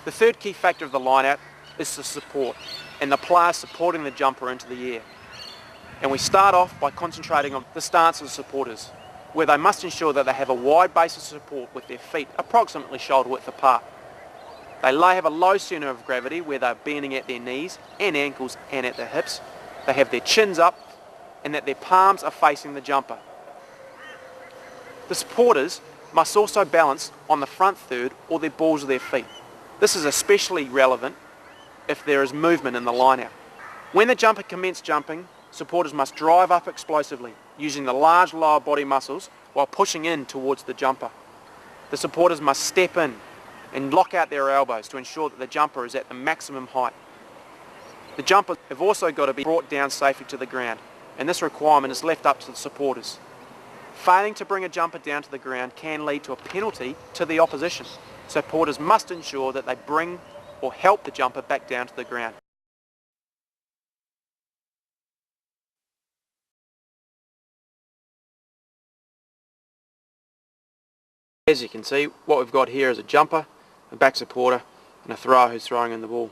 The third key factor of the line-out is the support, and the player supporting the jumper into the air. And we start off by concentrating on the stance of the supporters, where they must ensure that they have a wide base of support with their feet approximately shoulder width apart. They have a low centre of gravity where they're bending at their knees and ankles and at their hips. They have their chins up and that their palms are facing the jumper. The supporters must also balance on the front third or their balls of their feet. This is especially relevant if there is movement in the line-out. When the jumper commences jumping, supporters must drive up explosively using the large lower body muscles while pushing in towards the jumper. The supporters must step in and lock out their elbows to ensure that the jumper is at the maximum height. The jumpers have also got to be brought down safely to the ground, and this requirement is left up to the supporters. Failing to bring a jumper down to the ground can lead to a penalty to the opposition. Supporters must ensure that they bring or help the jumper back down to the ground. As you can see, what we've got here is a jumper, a back supporter and a thrower who's throwing in the ball.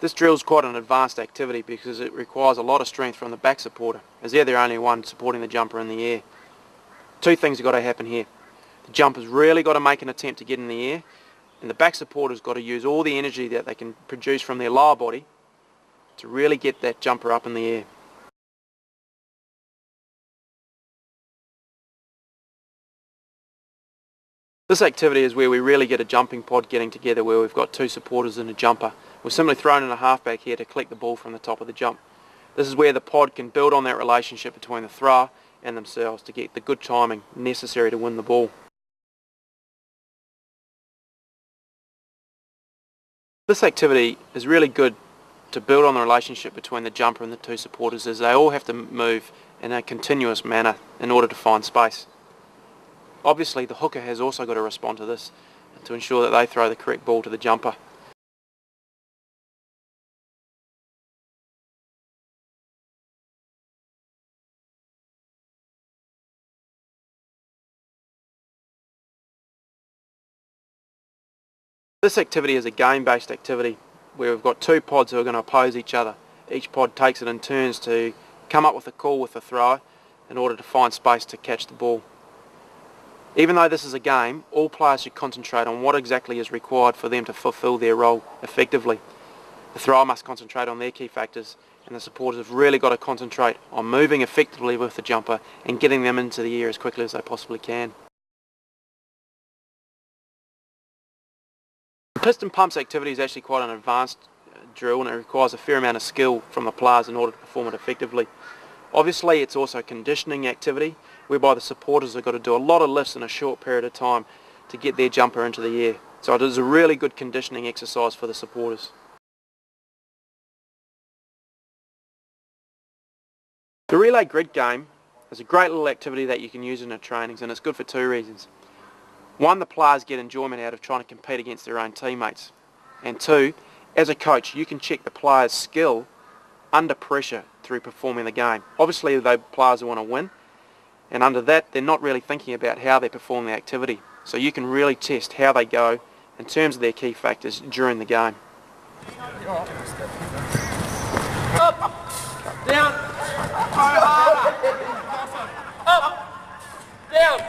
This drill is quite an advanced activity because it requires a lot of strength from the back supporter, as they're the only one supporting the jumper in the air. Two things have got to happen here. The jumper's really got to make an attempt to get in the air, and the back supporter's got to use all the energy that they can produce from their lower body to really get that jumper up in the air. This activity is where we really get a jumping pod getting together, where we've got two supporters and a jumper. We're simply thrown in a halfback here to collect the ball from the top of the jump. This is where the pod can build on that relationship between the thrower and themselves to get the good timing necessary to win the ball. This activity is really good to build on the relationship between the jumper and the two supporters, as they all have to move in a continuous manner in order to find space. Obviously the hooker has also got to respond to this to ensure that they throw the correct ball to the jumper. This activity is a game-based activity where we've got two pods who are going to oppose each other. Each pod takes it in turns to come up with a call with the thrower in order to find space to catch the ball. Even though this is a game, all players should concentrate on what exactly is required for them to fulfil their role effectively. The thrower must concentrate on their key factors, and the supporters have really got to concentrate on moving effectively with the jumper and getting them into the air as quickly as they possibly can. The piston pumps activity is actually quite an advanced drill, and it requires a fair amount of skill from the players in order to perform it effectively. Obviously it's also a conditioning activity whereby the supporters have got to do a lot of lifts in a short period of time to get their jumper into the air. So it is a really good conditioning exercise for the supporters. The relay grid game is a great little activity that you can use in the trainings, and it's good for two reasons. One, the players get enjoyment out of trying to compete against their own teammates. And two, as a coach you can check the players' skill under pressure through performing the game. Obviously they players want to win, and under that they're not really thinking about how they perform the activity. So you can really test how they go in terms of their key factors during the game. Up, down, up, down.